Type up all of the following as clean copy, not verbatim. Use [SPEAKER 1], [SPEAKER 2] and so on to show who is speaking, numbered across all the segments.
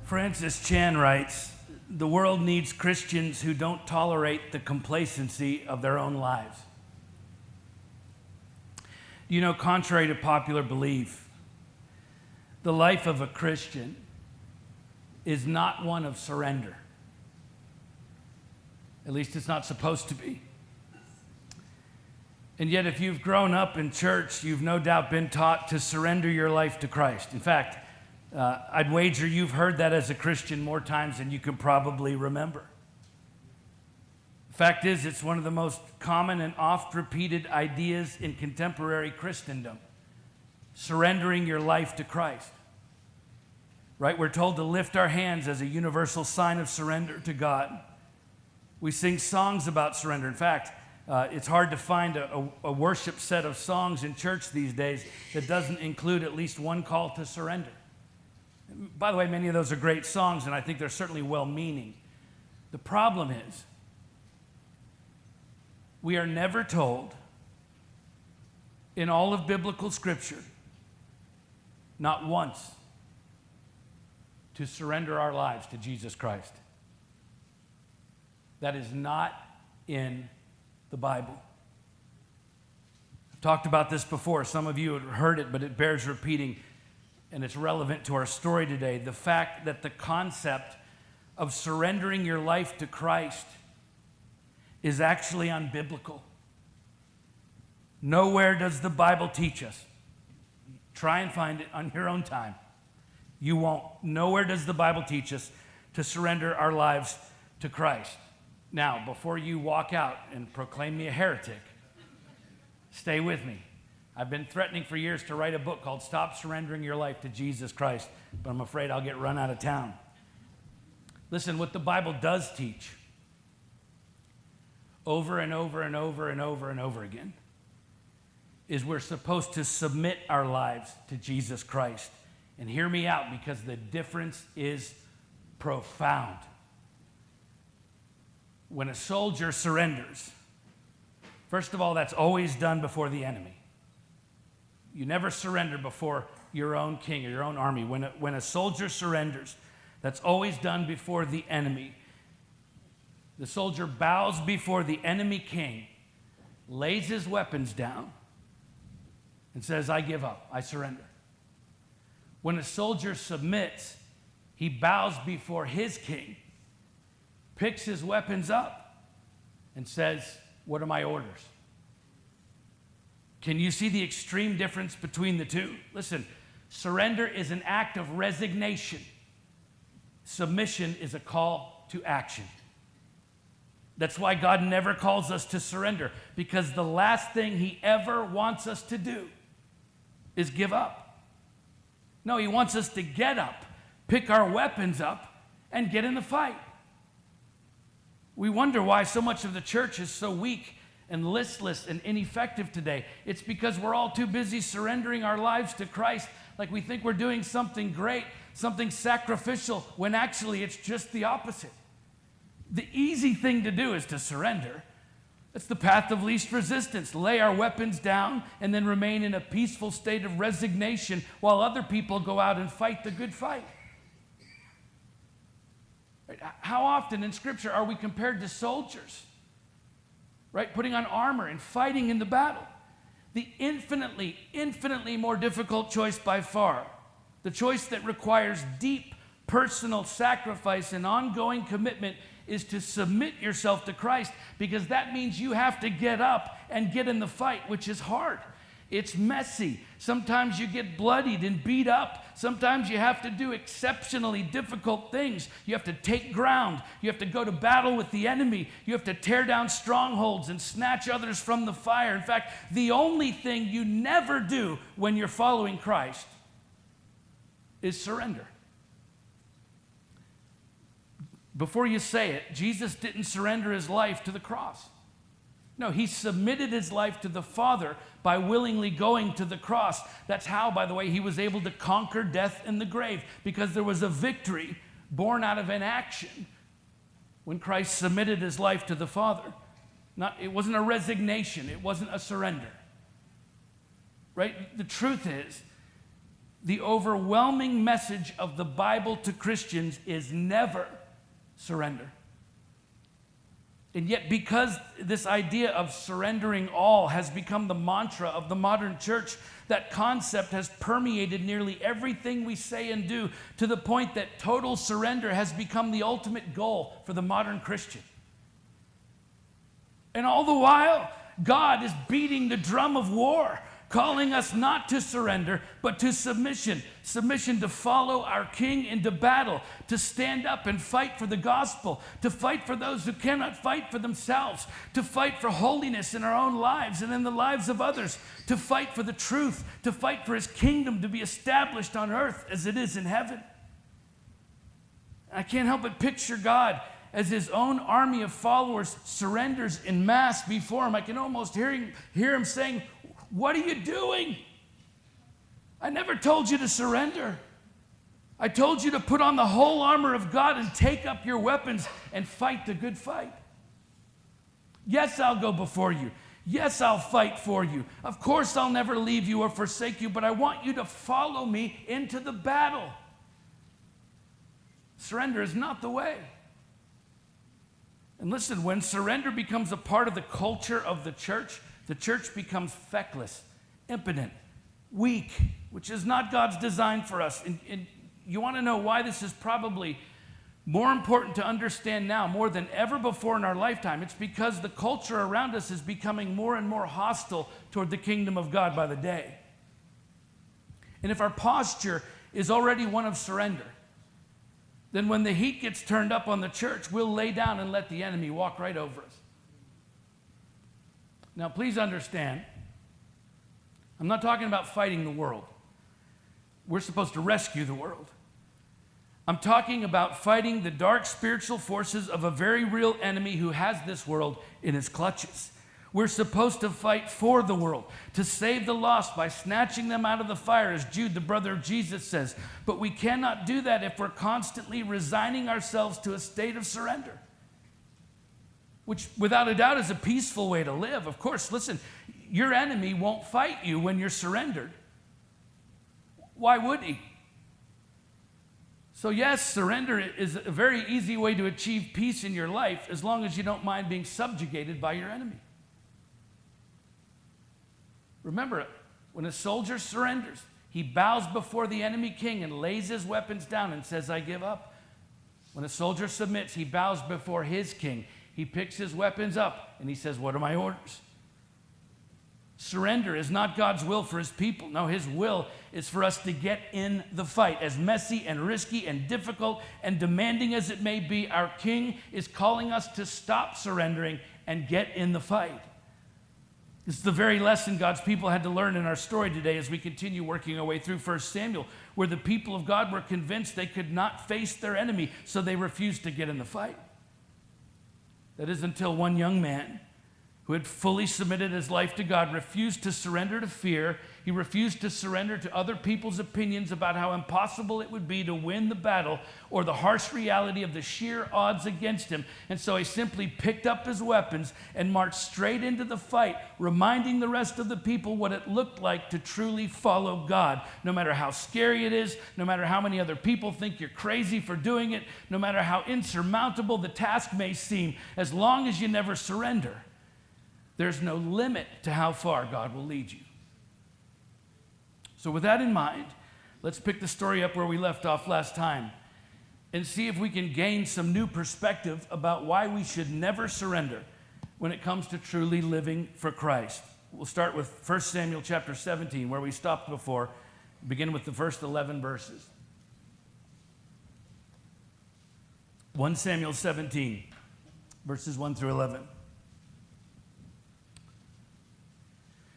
[SPEAKER 1] Francis Chan writes, "The world needs Christians who don't tolerate the complacency of their own lives." You know, contrary to popular belief, the life of a Christian is not one of surrender. At least it's not supposed to be. And yet, if you've grown up in church, you've no doubt been taught to surrender your life to Christ. In fact, I'd wager you've heard that as a Christian more times than you can probably remember. The fact is, it's one of the most common and oft-repeated ideas in contemporary Christendom, surrendering your life to Christ. Right? We're told to lift our hands as a universal sign of surrender to God. We sing songs about surrender. In fact, it's hard to find a worship set of songs in church these days that doesn't include at least one call to surrender. By the way, many of those are great songs, and I think they're certainly well-meaning. The problem is, we are never told in all of biblical scripture, not once, to surrender our lives to Jesus Christ. That is not in the Bible. I've talked about this before. Some of you have heard it, but it bears repeating, and it's relevant to our story today. The fact that the concept of surrendering your life to Christ is actually unbiblical. Nowhere does the Bible teach us. Try and find it on your own time. You won't. Nowhere does the Bible teach us to surrender our lives to Christ. Now, before you walk out and proclaim me a heretic, stay with me. I've been threatening for years to write a book called Stop Surrendering Your Life to Jesus Christ, but I'm afraid I'll get run out of town. Listen, what the Bible does teach over and over and over and over and over again is we're supposed to submit our lives to Jesus Christ. And hear me out, because the difference is profound. When a soldier surrenders, first of all, that's always done before the enemy. You never surrender before your own king or your own army. When a soldier surrenders, that's always done before the enemy. The soldier bows before the enemy king, lays his weapons down, and says, "I give up, I surrender." When a soldier submits, he bows before his king, picks his weapons up, and says, "What are my orders?" Can you see the extreme difference between the two? Listen, surrender is an act of resignation. Submission is a call to action. That's why God never calls us to surrender, because the last thing he ever wants us to do is give up. No, he wants us to get up, pick our weapons up, and get in the fight. We wonder why so much of the church is so weak and listless and ineffective today. It's because we're all too busy surrendering our lives to Christ, like we think we're doing something great, something sacrificial, when actually it's just the opposite. The easy thing to do is to surrender. It's the path of least resistance. Lay our weapons down and then remain in a peaceful state of resignation while other people go out and fight the good fight. Right? How often in Scripture are we compared to soldiers? Right? Putting on armor and fighting in the battle. The infinitely more difficult choice by far, the choice that requires deep personal sacrifice and ongoing commitment, is to submit yourself to Christ, because that means you have to get up and get in the fight, which is hard. It's messy. Sometimes you get bloodied and beat up. Sometimes you have to do exceptionally difficult things. You have to take ground. You have to go to battle with the enemy. You have to tear down strongholds and snatch others from the fire. In fact, the only thing you never do when you're following Christ is surrender. Before you say it, Jesus didn't surrender his life to the cross. No, he submitted his life to the Father by willingly going to the cross. That's how, by the way, he was able to conquer death and the grave, because there was a victory born out of an action when Christ submitted his life to the Father. It wasn't a resignation. It wasn't a surrender. Right? The truth is, the overwhelming message of the Bible to Christians is never surrender. And yet, because this idea of surrendering all has become the mantra of the modern church, that concept has permeated nearly everything we say and do, to the point that total surrender has become the ultimate goal for the modern Christian. And all the while, God is beating the drum of war, calling us not to surrender, but to submission. Submission to follow our King into battle, to stand up and fight for the gospel, to fight for those who cannot fight for themselves, to fight for holiness in our own lives and in the lives of others, to fight for the truth, to fight for his kingdom to be established on earth as it is in heaven. I can't help but picture God as his own army of followers surrenders in mass before him. I can almost hear him saying, "What are you doing? I never told you to surrender. I told you to put on the whole armor of God and take up your weapons and fight the good fight. Yes, I'll go before you. Yes, I'll fight for you. Of course, I'll never leave you or forsake you, but I want you to follow me into the battle." Surrender is not the way. And listen, when surrender becomes a part of the culture of the church becomes feckless, impotent, weak, which is not God's design for us. And you want to know why this is probably more important to understand now, more than ever before in our lifetime? It's because the culture around us is becoming more and more hostile toward the kingdom of God by the day. And if our posture is already one of surrender, then when the heat gets turned up on the church, we'll lay down and let the enemy walk right over us. Now, please understand, I'm not talking about fighting the world. We're supposed to rescue the world. I'm talking about fighting the dark spiritual forces of a very real enemy who has this world in his clutches. We're supposed to fight for the world, to save the lost by snatching them out of the fire, as Jude, the brother of Jesus, says. But we cannot do that if we're constantly resigning ourselves to a state of surrender, which without a doubt is a peaceful way to live. Of course, listen, your enemy won't fight you when you're surrendered. Why would he? So yes, surrender is a very easy way to achieve peace in your life, as long as you don't mind being subjugated by your enemy. Remember, when a soldier surrenders, he bows before the enemy king and lays his weapons down and says, "I give up." When a soldier submits, he bows before his king. He picks his weapons up and he says, "What are my orders?" Surrender is not God's will for his people. No, his will is for us to get in the fight. As messy and risky and difficult and demanding as it may be, our king is calling us to stop surrendering and get in the fight. This is the very lesson God's people had to learn in our story today as we continue working our way through 1 Samuel, where the people of God were convinced they could not face their enemy, so they refused to get in the fight. That is until one young man who had fully submitted his life to God refused to surrender to fear. He refused to surrender to other people's opinions about how impossible it would be to win the battle, or the harsh reality of the sheer odds against him. And so he simply picked up his weapons and marched straight into the fight, reminding the rest of the people what it looked like to truly follow God. No matter how scary it is, no matter how many other people think you're crazy for doing it, no matter how insurmountable the task may seem, as long as you never surrender, there's no limit to how far God will lead you. So with that in mind, let's pick the story up where we left off last time and see if we can gain some new perspective about why we should never surrender when it comes to truly living for Christ. We'll start with 1 Samuel chapter 17, where we stopped before, begin with the first 11 verses. 1 Samuel 17, verses 1 through 11.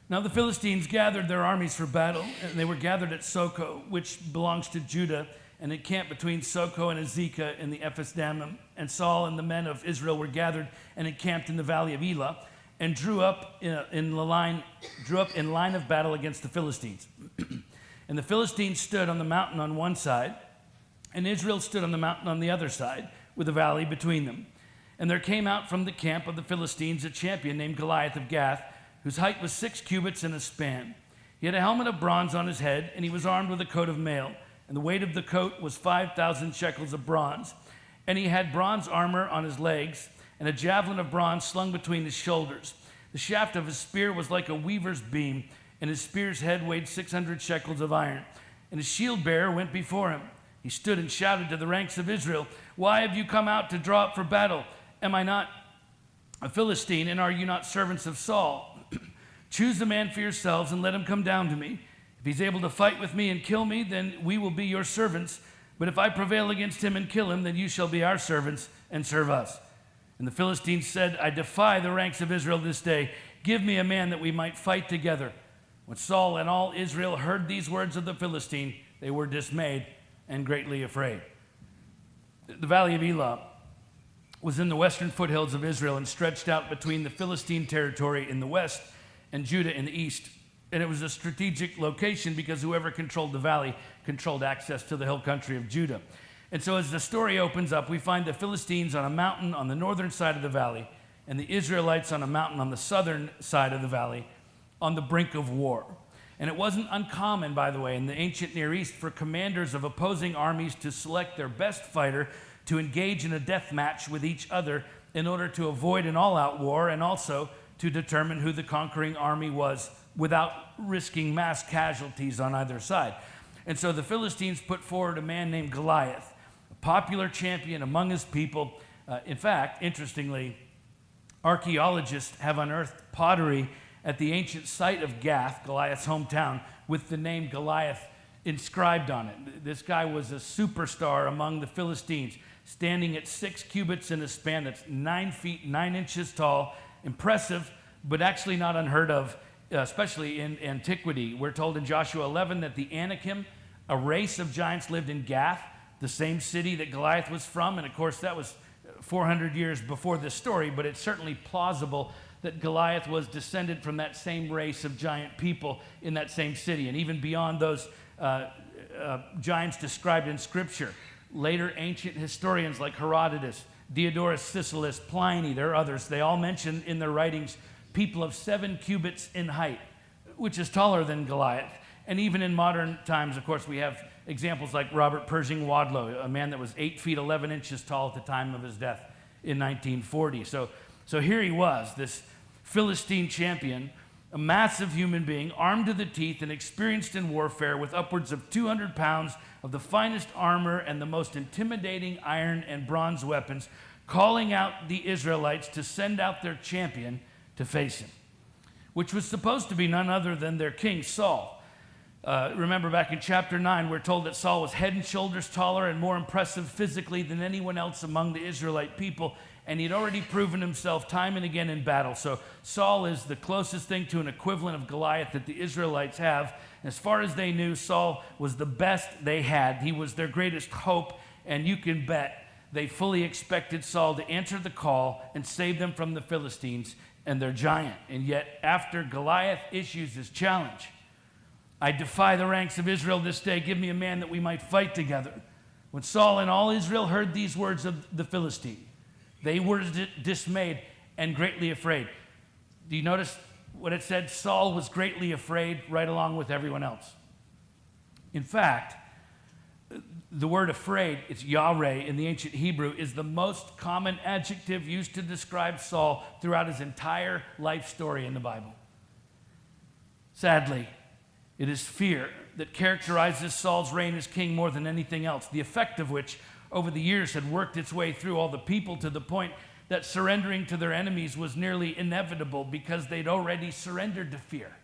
[SPEAKER 1] Now the Philistines gathered their armies for battle, and they were gathered at Soko, which belongs to Judah, and encamped between Soko and Azekah in the Ephes Dammim. And Saul and the men of Israel were gathered and encamped in the valley of Elah, and drew up in line of battle against the Philistines. And the Philistines stood on the mountain on one side, and Israel stood on the mountain on the other side, with a valley between them. And there came out from the camp of the Philistines a champion named Goliath of Gath, whose height was 6 cubits and a span. He had a helmet of bronze on his head, and he was armed with a coat of mail. And the weight of the coat was 5,000 shekels of bronze. And he had bronze armor on his legs, and a javelin of bronze slung between his shoulders. The shaft of his spear was like a weaver's beam, and his spear's head weighed 600 shekels of iron. And his shield bearer went before him. He stood and shouted to the ranks of Israel, "Why have you come out to draw up for battle? Am I not a Philistine, and are you not servants of Saul? Choose a man for yourselves and let him come down to me. If he's able to fight with me and kill me, then we will be your servants. But if I prevail against him and kill him, then you shall be our servants and serve us." And the Philistines said, "I defy the ranks of Israel this day. Give me a man that we might fight together." When Saul and all Israel heard these words of the Philistine, they were dismayed and greatly afraid. The valley of Elah was in the western foothills of Israel and stretched out between the Philistine territory in the west and Judah in the east. And it was a strategic location because whoever controlled the valley controlled access to the hill country of Judah. And so as the story opens up, we find the Philistines on a mountain on the northern side of the valley and the Israelites on a mountain on the southern side of the valley on the brink of war. And it wasn't uncommon, by the way, in the ancient Near East for commanders of opposing armies to select their best fighter to engage in a death match with each other in order to avoid an all-out war and also to determine who the conquering army was without risking mass casualties on either side. And so the Philistines put forward a man named Goliath, a popular champion among his people. In fact, interestingly, archaeologists have unearthed pottery at the ancient site of Gath, Goliath's hometown, with the name Goliath inscribed on it. This guy was a superstar among the Philistines, standing at 6 cubits in a span that's 9 feet 9 inches tall. Impressive, but actually not unheard of, especially in antiquity. We're told in Joshua 11 that the Anakim, a race of giants, lived in Gath, the same city that Goliath was from. And of course, that was 400 years before this story, but it's certainly plausible that Goliath was descended from that same race of giant people in that same city. And even beyond those giants described in Scripture, later ancient historians like Herodotus, Diodorus Siculus, Pliny, there are others, they all mention in their writings people of 7 cubits in height, which is taller than Goliath. And even in modern times, of course, we have examples like Robert Pershing Wadlow, a man that was 8 feet 11 inches tall at the time of his death in 1940. So here he was, this Philistine champion, a massive human being, armed to the teeth and experienced in warfare with upwards of 200 pounds of the finest armor and the most intimidating iron and bronze weapons, calling out the Israelites to send out their champion to face him, which was supposed to be none other than their king, Saul. Remember back in chapter 9, we're told that Saul was head and shoulders taller and more impressive physically than anyone else among the Israelite people, and he'd already proven himself time and again in battle. So Saul is the closest thing to an equivalent of Goliath that the Israelites have. As far as they knew, Saul was the best they had. He was their greatest hope, and you can bet they fully expected Saul to answer the call and save them from the Philistines and their giant. And yet, after Goliath issues his challenge, "I defy the ranks of Israel this day. Give me a man that we might fight together." When Saul and all Israel heard these words of the Philistine, they were dismayed and greatly afraid. Do you notice what it said? Saul was greatly afraid right along with everyone else. In fact, the word afraid, it's yareh in the ancient Hebrew, is the most common adjective used to describe Saul throughout his entire life story in the Bible. Sadly, it is fear that characterizes Saul's reign as king more than anything else, the effect of which over the years had worked its way through all the people to the point that surrendering to their enemies was nearly inevitable because they'd already surrendered to fear.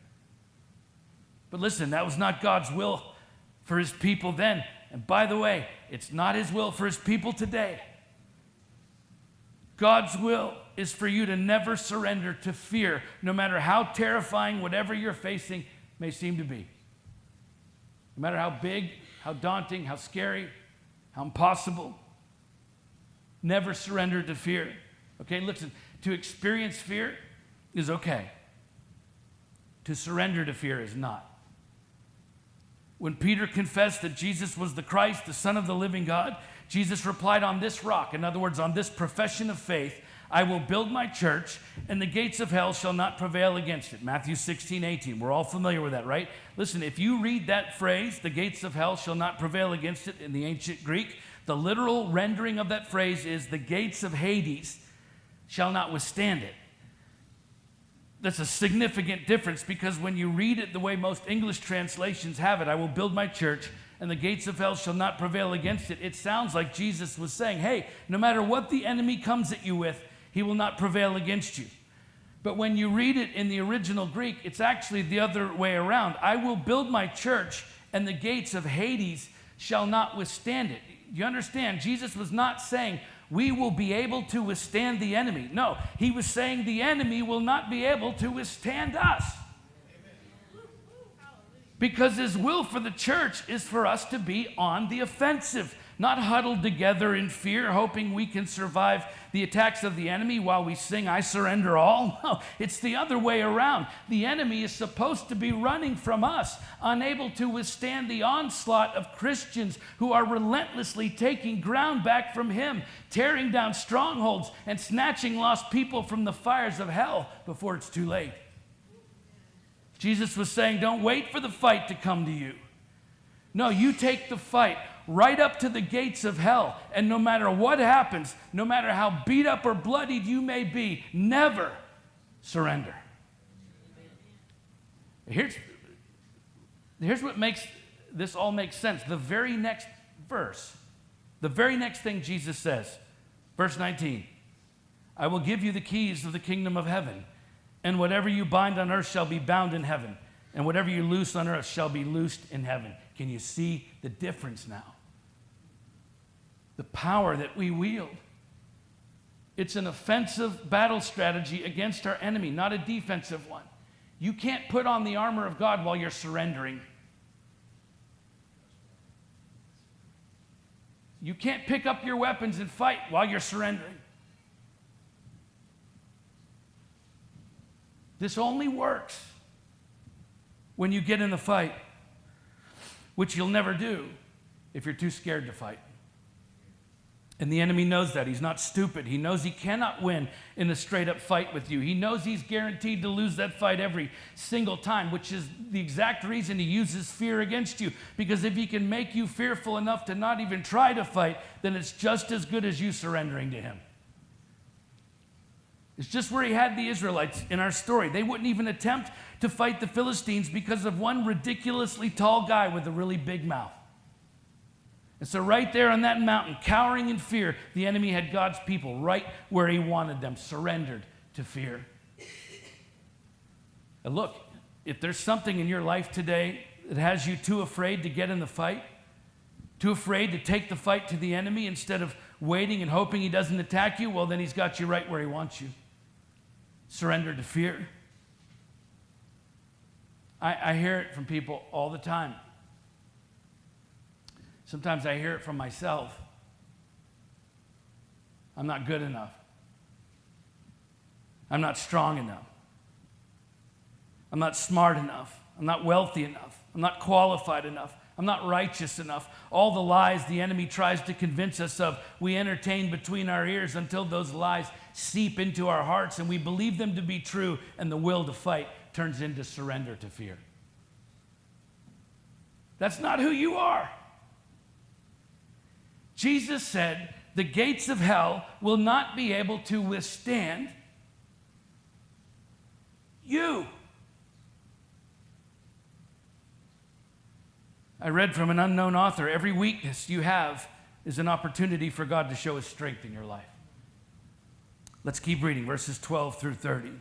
[SPEAKER 1] But listen, that was not God's will for his people then. And by the way, it's not his will for his people today. God's will is for you to never surrender to fear, no matter how terrifying whatever you're facing may seem to be. No matter how big, how daunting, how scary, how impossible. Never surrender to fear. Okay, listen, to experience fear is okay. To surrender to fear is not. When Peter confessed that Jesus was the Christ, the Son of the living God, Jesus replied, "On this rock," in other words, on this profession of faith, I will build my church, and the gates of hell shall not prevail against it. Matthew 16:18. We're all familiar with that, right? Listen, if you read that phrase, the gates of hell shall not prevail against it, in the ancient Greek, the literal rendering of that phrase is the gates of Hades shall not withstand it. That's a significant difference, because when you read it the way most English translations have it, I will build my church, and the gates of hell shall not prevail against it, it sounds like Jesus was saying, hey, no matter what the enemy comes at you with, he will not prevail against you. But when you read it in the original Greek, it's actually the other way around. I will build my church, and the gates of Hades shall not withstand it. You understand? Jesus was not saying we will be able to withstand the enemy. No, he was saying the enemy will not be able to withstand us. Because his will for the church is for us to be on the offensive, not huddled together in fear, hoping we can survive the attacks of the enemy while we sing, I surrender all. No, it's the other way around. The enemy is supposed to be running from us, unable to withstand the onslaught of Christians who are relentlessly taking ground back from him, tearing down strongholds and snatching lost people from the fires of hell before it's too late. Jesus was saying, don't wait for the fight to come to you. No, you take the fight right up to the gates of hell, and no matter what happens, no matter how beat up or bloodied you may be, never surrender. Here's what makes this all make sense. The very next verse, the very next thing Jesus says, verse 19, I will give you the keys of the kingdom of heaven. And whatever you bind on earth shall be bound in heaven, and whatever you loose on earth shall be loosed in heaven. Can you see the difference now? The power that we wield. It's an offensive battle strategy against our enemy, not a defensive one. You can't put on the armor of God while you're surrendering. You can't pick up your weapons and fight while you're surrendering. This only works when you get in the fight, which you'll never do if you're too scared to fight. And the enemy knows that. He's not stupid. He knows he cannot win in a straight-up fight with you. He knows he's guaranteed to lose that fight every single time, which is the exact reason he uses fear against you. Because if he can make you fearful enough to not even try to fight, then it's just as good as you surrendering to him. It's just where he had the Israelites in our story. They wouldn't even attempt to fight the Philistines because of one ridiculously tall guy with a really big mouth. And so right there on that mountain, cowering in fear, the enemy had God's people right where he wanted them, surrendered to fear. And look, if there's something in your life today that has you too afraid to get in the fight, too afraid to take the fight to the enemy instead of waiting and hoping he doesn't attack you, well, then he's got you right where he wants you. Surrender to fear. I hear it from people all the time. Sometimes I hear it from myself. I'm not good enough. I'm not strong enough. I'm not smart enough. I'm not wealthy enough. I'm not qualified enough. I'm not righteous enough. All the lies the enemy tries to convince us of, we entertain between our ears until those lies seep into our hearts and we believe them to be true, and the will to fight turns into surrender to fear. That's not who you are. Jesus said, the gates of hell will not be able to withstand you. I read from an unknown author, every weakness you have is an opportunity for God to show his strength in your life. Let's keep reading, verses 12 through 30.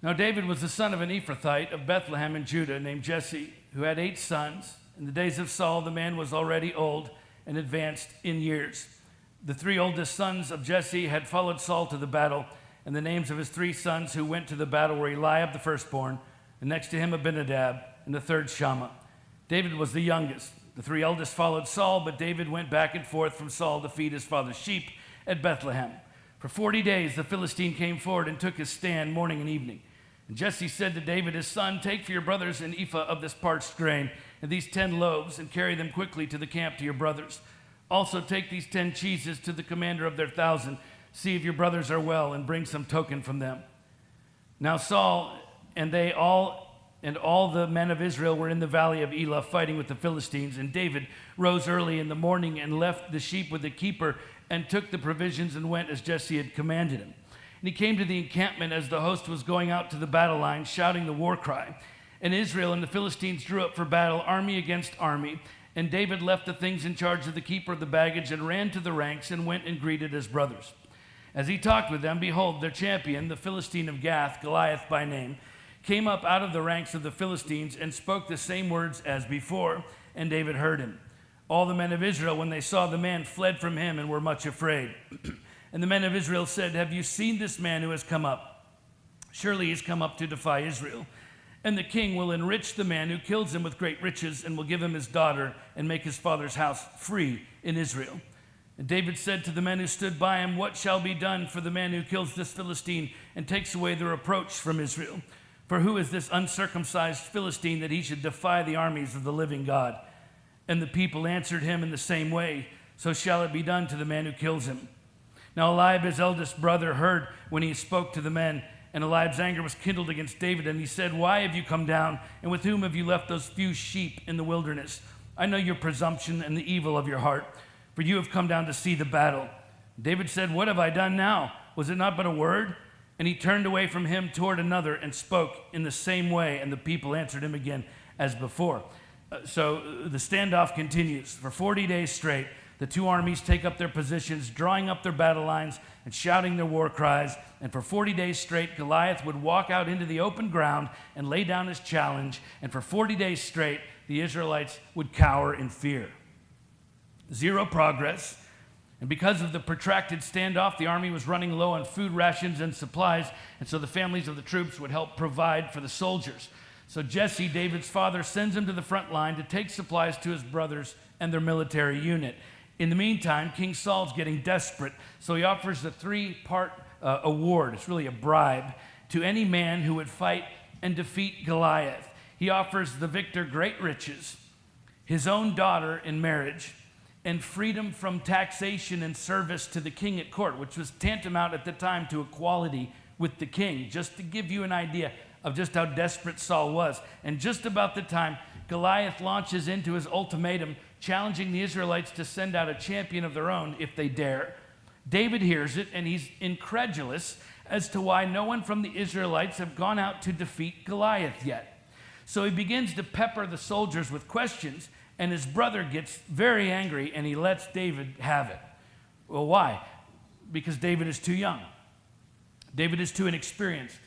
[SPEAKER 1] Now David was the son of an Ephrathite of Bethlehem in Judah named Jesse, who had 8 sons. In the days of Saul, the man was already old and advanced in years. The 3 oldest sons of Jesse had followed Saul to the battle, and the names of his 3 sons who went to the battle were Eliab the firstborn, and next to him Abinadab, and the third Shammah. David was the youngest. The 3 eldest followed Saul, but David went back and forth from Saul to feed his father's sheep at Bethlehem. For 40 days the Philistine came forward and took his stand morning and evening. And Jesse said to David his son, "Take for your brothers an ephah of this parched grain, and these 10 loaves, and carry them quickly to the camp to your brothers. Also take these 10 cheeses to the commander of their 1,000. See if your brothers are well, and bring some token from them." Now Saul and all the men of Israel were in the valley of Elah fighting with the Philistines. And David rose early in the morning and left the sheep with the keeper and took the provisions and went as Jesse had commanded him. And he came to the encampment as the host was going out to the battle line, shouting the war cry. And Israel and the Philistines drew up for battle, army against army. And David left the things in charge of the keeper of the baggage and ran to the ranks and went and greeted his brothers. As he talked with them, behold, their champion, the Philistine of Gath, Goliath by name, came up out of the ranks of the Philistines and spoke the same words as before, and David heard him. All the men of Israel, when they saw the man, fled from him and were much afraid. And the men of Israel said, "Have you seen this man who has come up? Surely he's come up to defy Israel. And the king will enrich the man who kills him with great riches and will give him his daughter and make his father's house free in Israel." And David said to the men who stood by him, "What shall be done for the man who kills this Philistine and takes away the reproach from Israel? For who is this uncircumcised Philistine that he should defy the armies of the living God?" And the people answered him in the same way, "So shall it be done to the man who kills him." Now Eliab, his eldest brother, heard when he spoke to the men, and Eliab's anger was kindled against David, and he said, "Why have you come down, and with whom have you left those few sheep in the wilderness? I know your presumption and the evil of your heart, for you have come down to see the battle." David said, "What have I done now? Was it not but a word?" And he turned away from him toward another and spoke in the same way, and the people answered him again as before. So the standoff continues. For 40 days straight, the two armies take up their positions, drawing up their battle lines and shouting their war cries. And for 40 days straight, Goliath would walk out into the open ground and lay down his challenge. And for 40 days straight, the Israelites would cower in fear. Zero progress. And because of the protracted standoff, the army was running low on food rations and supplies, and so the families of the troops would help provide for the soldiers. So Jesse, David's father, sends him to the front line to take supplies to his brothers and their military unit. In the meantime, King Saul's getting desperate, so he offers a 3-part award. It's really a bribe to any man who would fight and defeat Goliath. He offers the victor great riches, his own daughter in marriage, and freedom from taxation and service to the king at court, which was tantamount at the time to equality with the king, just to give you an idea of just how desperate Saul was. And just about the time Goliath launches into his ultimatum, challenging the Israelites to send out a champion of their own if they dare, David hears it, and he's incredulous as to why no one from the Israelites have gone out to defeat Goliath yet. So he begins to pepper the soldiers with questions, and his brother gets very angry, and he lets David have it. Well, why? Because David is too young. David is too inexperienced.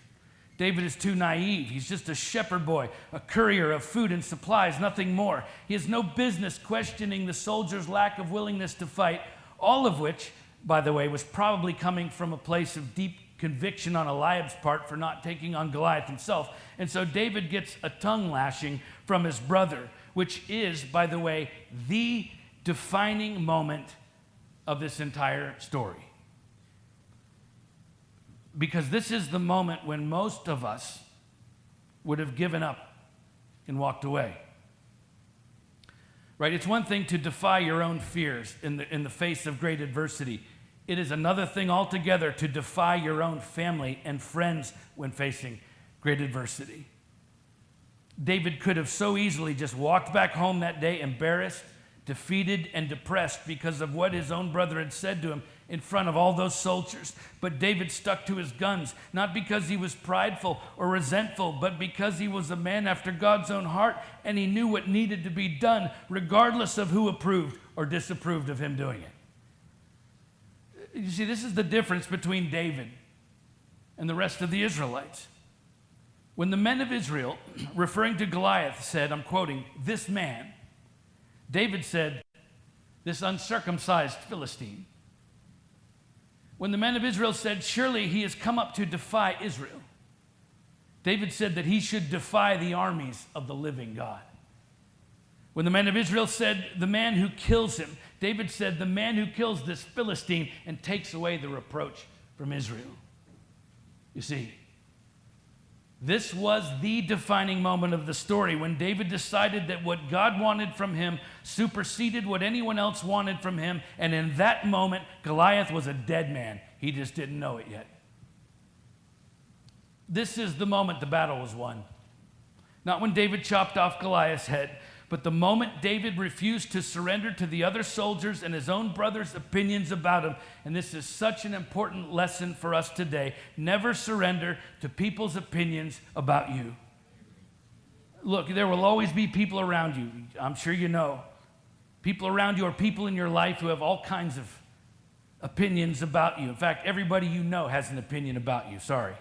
[SPEAKER 1] David is too naive. He's just a shepherd boy, a courier of food and supplies, nothing more. He has no business questioning the soldiers' lack of willingness to fight, all of which, by the way, was probably coming from a place of deep conviction on Eliab's part for not taking on Goliath himself. And so David gets a tongue lashing from his brother, which is, by the way, the defining moment of this entire story. Because this is the moment when most of us would have given up and walked away. Right? It's one thing to defy your own fears in the face of great adversity. It is another thing altogether to defy your own family and friends when facing great adversity. David could have so easily just walked back home that day embarrassed, defeated, and depressed because of what his own brother had said to him in front of all those soldiers. But David stuck to his guns, not because he was prideful or resentful, but because he was a man after God's own heart, and he knew what needed to be done, regardless of who approved or disapproved of him doing it. You see, this is the difference between David and the rest of the Israelites. When the men of Israel, referring to Goliath, said, I'm quoting, "this man," David said, "this uncircumcised Philistine." When the men of Israel said, "surely he has come up to defy Israel," David said that he should defy the armies of the living God. When the men of Israel said, "the man who kills him," David said, "the man who kills this Philistine and takes away the reproach from Israel." You see, This was the defining moment of the story when David decided that what God wanted from him superseded what anyone else wanted from him. And in that moment, Goliath was a dead man. He just didn't know it yet. This is the moment the battle was won. Not when David chopped off Goliath's head, but the moment David refused to surrender to the other soldiers and his own brothers' opinions about him. And this is such an important lesson for us today. Never surrender to people's opinions about you. Look, there will always be people around you. I'm sure you know. People around you are people in your life who have all kinds of opinions about you. In fact, everybody you know has an opinion about you. Sorry.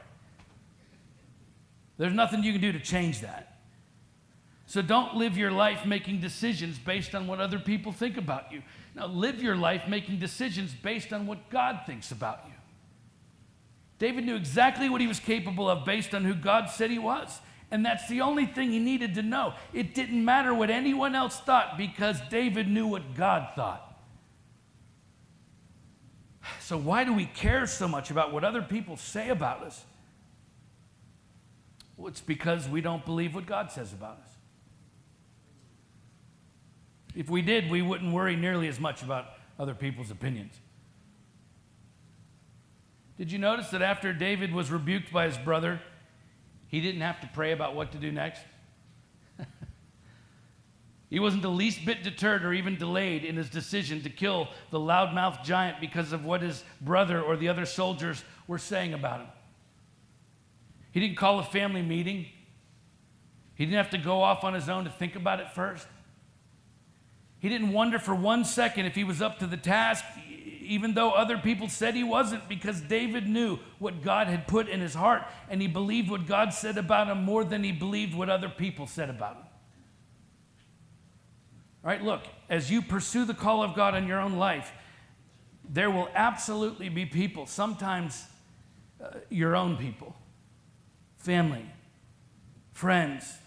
[SPEAKER 1] There's nothing you can do to change that. So don't live your life making decisions based on what other people think about you. Now, live your life making decisions based on what God thinks about you. David knew exactly what he was capable of based on who God said he was. And that's the only thing he needed to know. It didn't matter what anyone else thought because David knew what God thought. So why do we care so much about what other people say about us? Well, it's because we don't believe what God says about us. If we did, we wouldn't worry nearly as much about other people's opinions. Did you notice that after David was rebuked by his brother, he didn't have to pray about what to do next? He wasn't the least bit deterred or even delayed in his decision to kill the loudmouth giant because of what his brother or the other soldiers were saying about him. He didn't call a family meeting. He didn't have to go off on his own to think about it first. He didn't wonder for 1 second if he was up to the task, even though other people said he wasn't, because David knew what God had put in his heart, and he believed what God said about him more than he believed what other people said about him. All right, look, as you pursue the call of God in your own life, there will absolutely be people, sometimes your own people, family, friends,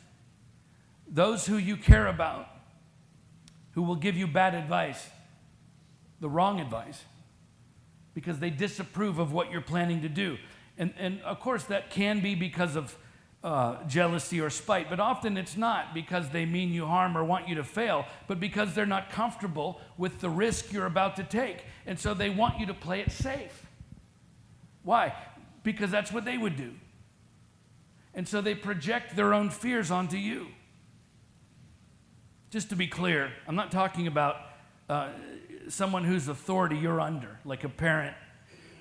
[SPEAKER 1] those who you care about, who will give you bad advice, the wrong advice, because they disapprove of what you're planning to do. And of course, that can be because of jealousy or spite, but often it's not because they mean you harm or want you to fail, but because they're not comfortable with the risk you're about to take. And so they want you to play it safe. Why? Because that's what they would do. And so they project their own fears onto you. Just to be clear, I'm not talking about someone whose authority you're under, like a parent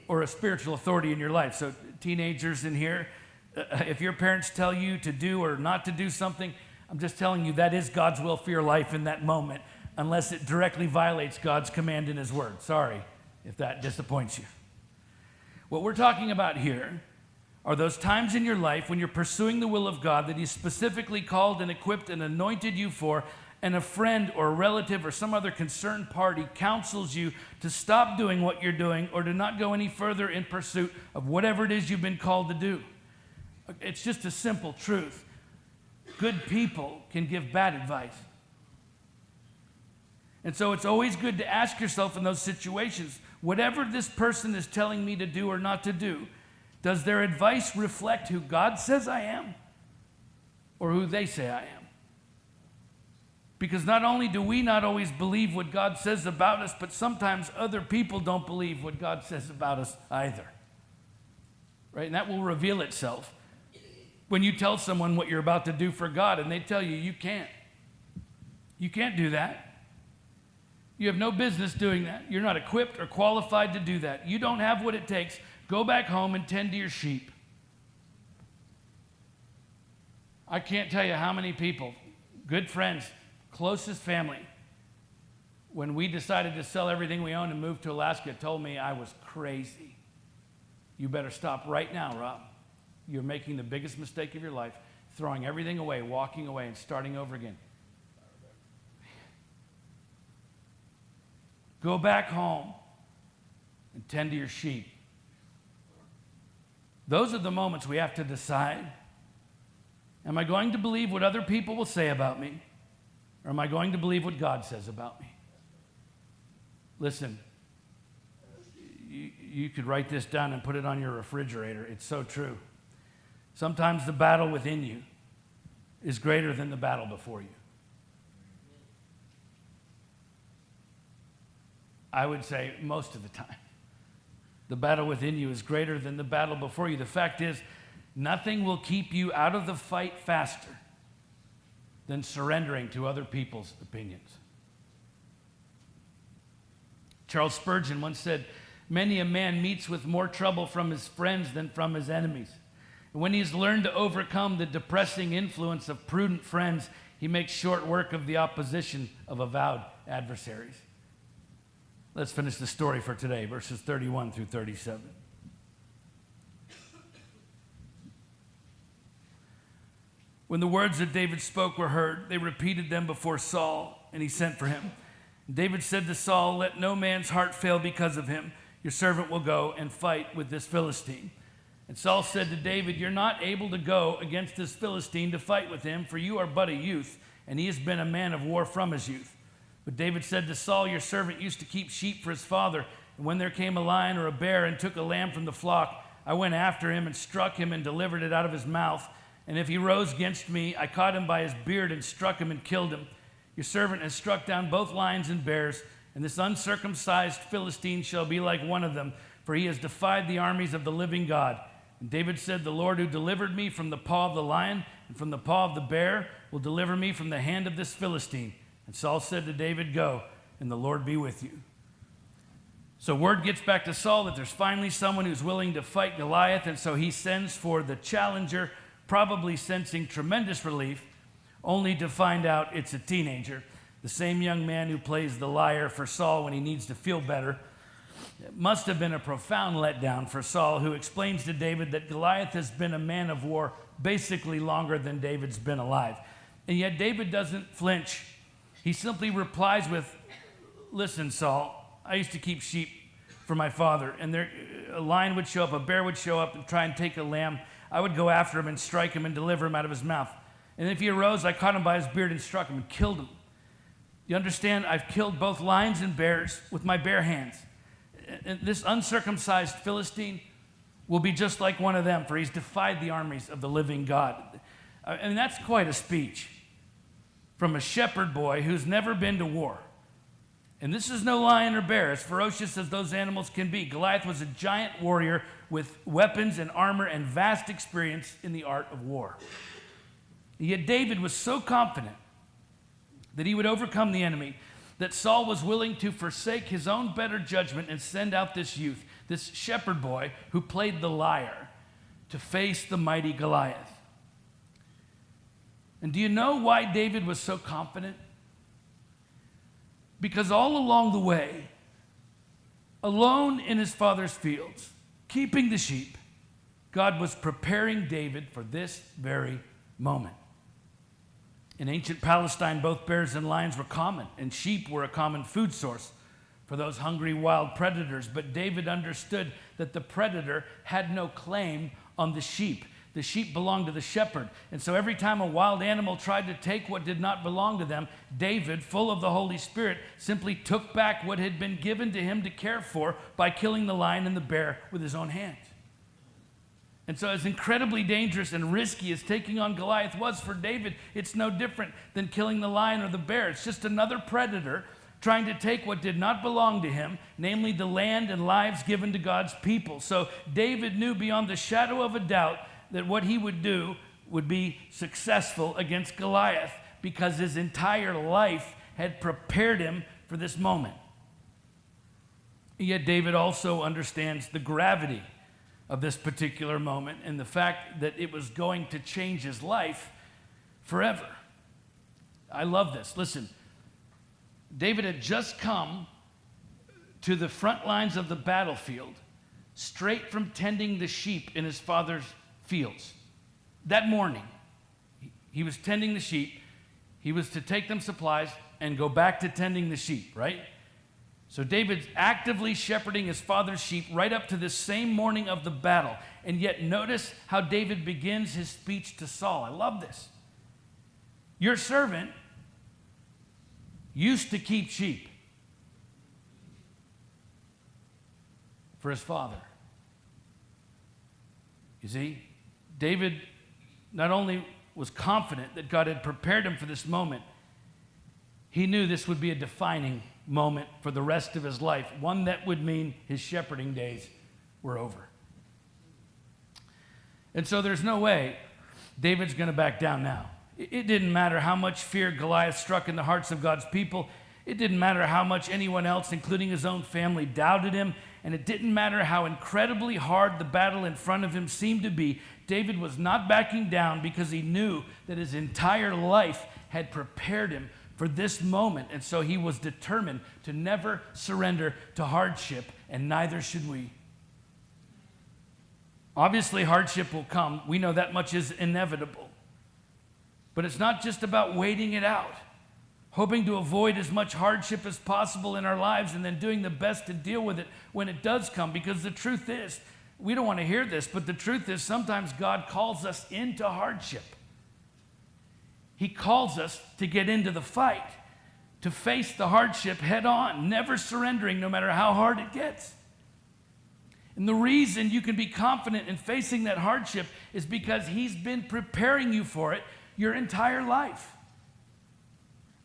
[SPEAKER 1] or a spiritual authority in your life. So teenagers in here, if your parents tell you to do or not to do something, I'm just telling you that is God's will for your life in that moment, unless it directly violates God's command in his word. Sorry if that disappoints you. What we're talking about here are those times in your life when you're pursuing the will of God that he specifically called and equipped and anointed you for, and a friend or a relative or some other concerned party counsels you to stop doing what you're doing or to not go any further in pursuit of whatever it is you've been called to do. It's just a simple truth. Good people can give bad advice. And so it's always good to ask yourself in those situations, whatever this person is telling me to do or not to do, does their advice reflect who God says I am or who they say I am? Because not only do we not always believe what God says about us, but sometimes other people don't believe what God says about us either. Right? And that will reveal itself when you tell someone what you're about to do for God and they tell you, you can't. You can't do that. You have no business doing that. You're not equipped or qualified to do that. You don't have what it takes. Go back home and tend to your sheep. I can't tell you how many people, good friends, closest family, when we decided to sell everything we owned and move to Alaska, told me I was crazy. You better stop right now, Rob. You're making the biggest mistake of your life, throwing everything away, walking away, and starting over again. Go back home and tend to your sheep. Those are the moments we have to decide. Am I going to believe what other people will say about me? Or am I going to believe what God says about me? Listen, you could write this down and put it on your refrigerator. It's so true. Sometimes the battle within you is greater than the battle before you. I would say most of the time. The battle within you is greater than the battle before you. The fact is, nothing will keep you out of the fight faster than surrendering to other people's opinions. Charles Spurgeon once said, "Many a man meets with more trouble from his friends than from his enemies. And when he's learned to overcome the depressing influence of prudent friends, he makes short work of the opposition of avowed adversaries." Let's finish the story for today, verses 31 through 37. When the words that David spoke were heard, they repeated them before Saul, and he sent for him. David said to Saul, "Let no man's heart fail because of him. Your servant will go and fight with this Philistine." And Saul said to David, "You're not able to go against this Philistine to fight with him, for you are but a youth, and he has been a man of war from his youth." But David said to Saul, "Your servant used to keep sheep for his father, and when there came a lion or a bear and took a lamb from the flock, I went after him and struck him and delivered it out of his mouth. And if he rose against me, I caught him by his beard and struck him and killed him. Your servant has struck down both lions and bears, and this uncircumcised Philistine shall be like one of them, for he has defied the armies of the living God." And David said, "The Lord who delivered me from the paw of the lion and from the paw of the bear will deliver me from the hand of this Philistine." And Saul said to David, "Go, and the Lord be with you." So word gets back to Saul that there's finally someone who's willing to fight Goliath, and so he sends for the challenger, probably sensing tremendous relief, only to find out it's a teenager, the same young man who plays the lyre for Saul when he needs to feel better. It must have been a profound letdown for Saul, who explains to David that Goliath has been a man of war basically longer than David's been alive. And yet David doesn't flinch. He simply replies with, "Listen, Saul, I used to keep sheep for my father, and a lion would show up, a bear would show up and try and take a lamb. I would go after him and strike him and deliver him out of his mouth. And if he arose, I caught him by his beard and struck him and killed him. You understand? I've killed both lions and bears with my bare hands. And this uncircumcised Philistine will be just like one of them, for he's defied the armies of the living God." And that's quite a speech from a shepherd boy who's never been to war. And this is no lion or bear, as ferocious as those animals can be. Goliath was a giant warrior with weapons and armor and vast experience in the art of war. Yet David was so confident that he would overcome the enemy that Saul was willing to forsake his own better judgment and send out this youth, this shepherd boy who played the lyre, to face the mighty Goliath. And do you know why David was so confident? Because all along the way, alone in his father's fields, keeping the sheep, God was preparing David for this very moment. In ancient Palestine, both bears and lions were common, and sheep were a common food source for those hungry wild predators. But David understood that the predator had no claim on the sheep. The sheep belonged to the shepherd. And so every time a wild animal tried to take what did not belong to them, David, full of the Holy Spirit, simply took back what had been given to him to care for by killing the lion and the bear with his own hands. And so as incredibly dangerous and risky as taking on Goliath was for David, it's no different than killing the lion or the bear. It's just another predator trying to take what did not belong to him, namely the land and lives given to God's people. So David knew beyond the shadow of a doubt that what he would do would be successful against Goliath, because his entire life had prepared him for this moment. Yet David also understands the gravity of this particular moment and the fact that it was going to change his life forever. I love this. Listen, David had just come to the front lines of the battlefield, straight from tending the sheep in his father's fields. That morning, he was tending the sheep. He was to take them supplies and go back to tending the sheep, right? So David's actively shepherding his father's sheep right up to this same morning of the battle. And yet notice how David begins his speech to Saul. I love this. "Your servant used to keep sheep for his father." You see, David not only was confident that God had prepared him for this moment, he knew this would be a defining moment for the rest of his life, one that would mean his shepherding days were over. And so there's no way David's going to back down now. It didn't matter how much fear Goliath struck in the hearts of God's people. It didn't matter how much anyone else, including his own family, doubted him. And it didn't matter how incredibly hard the battle in front of him seemed to be. David was not backing down because he knew that his entire life had prepared him for this moment. And so he was determined to never surrender to hardship, and neither should we. Obviously, hardship will come. We know that much is inevitable. But it's not just about waiting it out, hoping to avoid as much hardship as possible in our lives and then doing the best to deal with it when it does come. Because the truth is, we don't want to hear this, but the truth is sometimes God calls us into hardship. He calls us to get into the fight, to face the hardship head on, never surrendering no matter how hard it gets. And the reason you can be confident in facing that hardship is because He's been preparing you for it your entire life.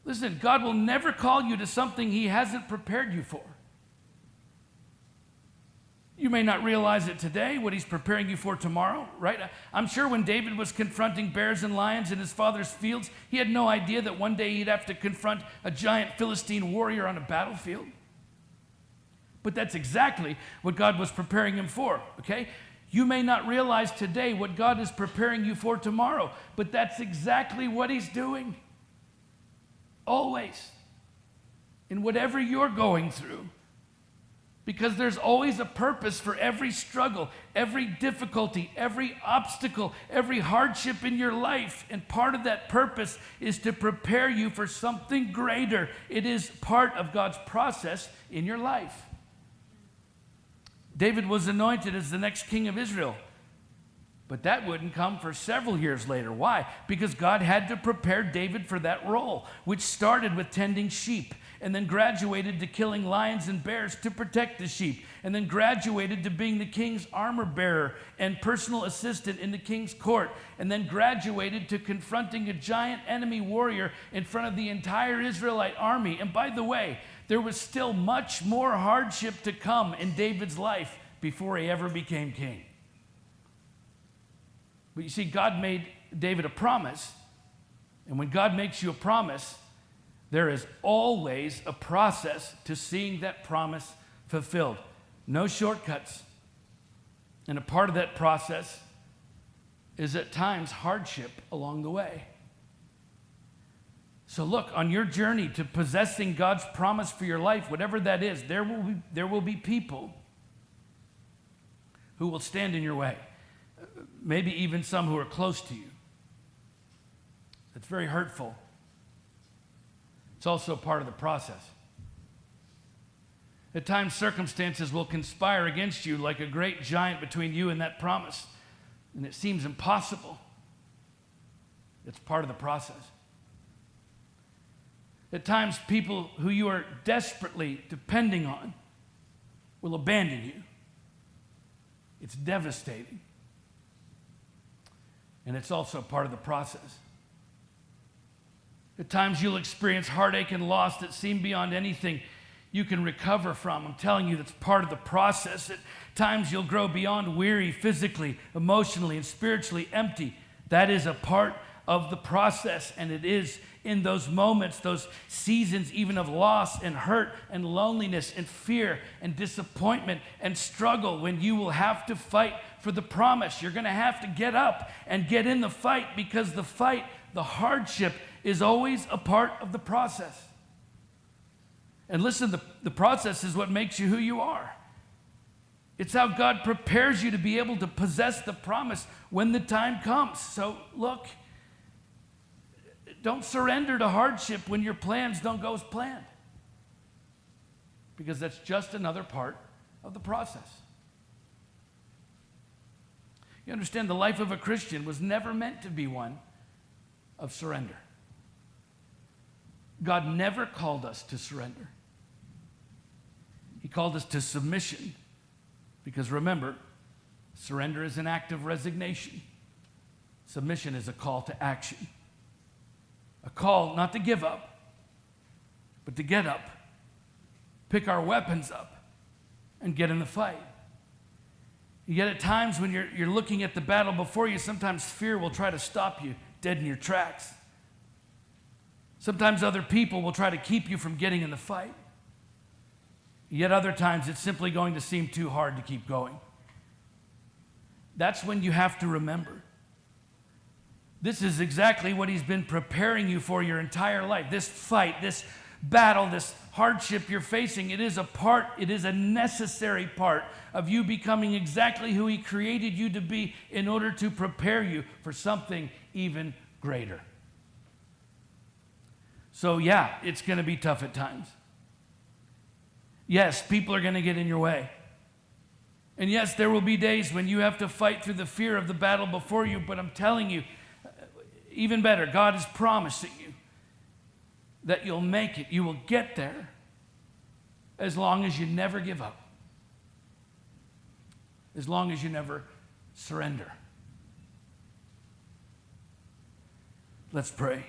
[SPEAKER 1] Listen, God will never call you to something He hasn't prepared you for. You may not realize it today, what He's preparing you for tomorrow, right? I'm sure when David was confronting bears and lions in his father's fields, he had no idea that one day he'd have to confront a giant Philistine warrior on a battlefield. But that's exactly what God was preparing him for, okay? You may not realize today what God is preparing you for tomorrow, but that's exactly what He's doing. Always. In whatever you're going through. Because there's always a purpose for every struggle, every difficulty, every obstacle, every hardship in your life. And part of that purpose is to prepare you for something greater. It is part of God's process in your life. David was anointed as the next king of Israel. But that wouldn't come for several years later. Why? Because God had to prepare David for that role, which started with tending sheep, and then graduated to killing lions and bears to protect the sheep, and then graduated to being the king's armor bearer and personal assistant in the king's court, and then graduated to confronting a giant enemy warrior in front of the entire Israelite army. And by the way, there was still much more hardship to come in David's life before he ever became king. But you see, God made David a promise, and when God makes you a promise, there is always a process to seeing that promise fulfilled. No shortcuts. And a part of that process is at times hardship along the way. So look, on your journey to possessing God's promise for your life, whatever that is, there will be people who will stand in your way. Maybe even some who are close to you. It's very hurtful. It's also part of the process. At times, circumstances will conspire against you like a great giant between you and that promise, and it seems impossible. It's part of the process. At times, people who you are desperately depending on will abandon you. It's devastating. And it's also part of the process. At times you'll experience heartache and loss that seem beyond anything you can recover from. I'm telling you, that's part of the process. At times you'll grow beyond weary physically, emotionally, and spiritually empty. That is a part of the process, and it is in those moments, those seasons even of loss and hurt and loneliness and fear and disappointment and struggle, when you will have to fight for the promise. You're going to have to get up and get in the fight, because the fight, the hardship, is always a part of the process. And listen, the process is what makes you who you are. It's how God prepares you to be able to possess the promise when the time comes. So look, don't surrender to hardship when your plans don't go as planned, because that's just another part of the process. You understand, the life of a Christian was never meant to be one of surrender. God never called us to surrender. He called us to submission, because remember, surrender is an act of resignation. Submission is a call to action. A call not to give up, but to get up, pick our weapons up, and get in the fight. Yet at times when you're looking at the battle before you, sometimes fear will try to stop you dead in your tracks. Sometimes other people will try to keep you from getting in the fight. Yet other times it's simply going to seem too hard to keep going. That's when you have to remember. This is exactly what he's been preparing you for your entire life. This fight, this battle, this hardship you're facing, it is a necessary part of you becoming exactly who he created you to be in order to prepare you for something even greater. So yeah, it's going to be tough at times. Yes, people are going to get in your way. And yes, there will be days when you have to fight through the fear of the battle before you, but I'm telling you, even better, God is promising you that you'll make it. You will get there as long as you never give up, as long as you never surrender. Let's pray.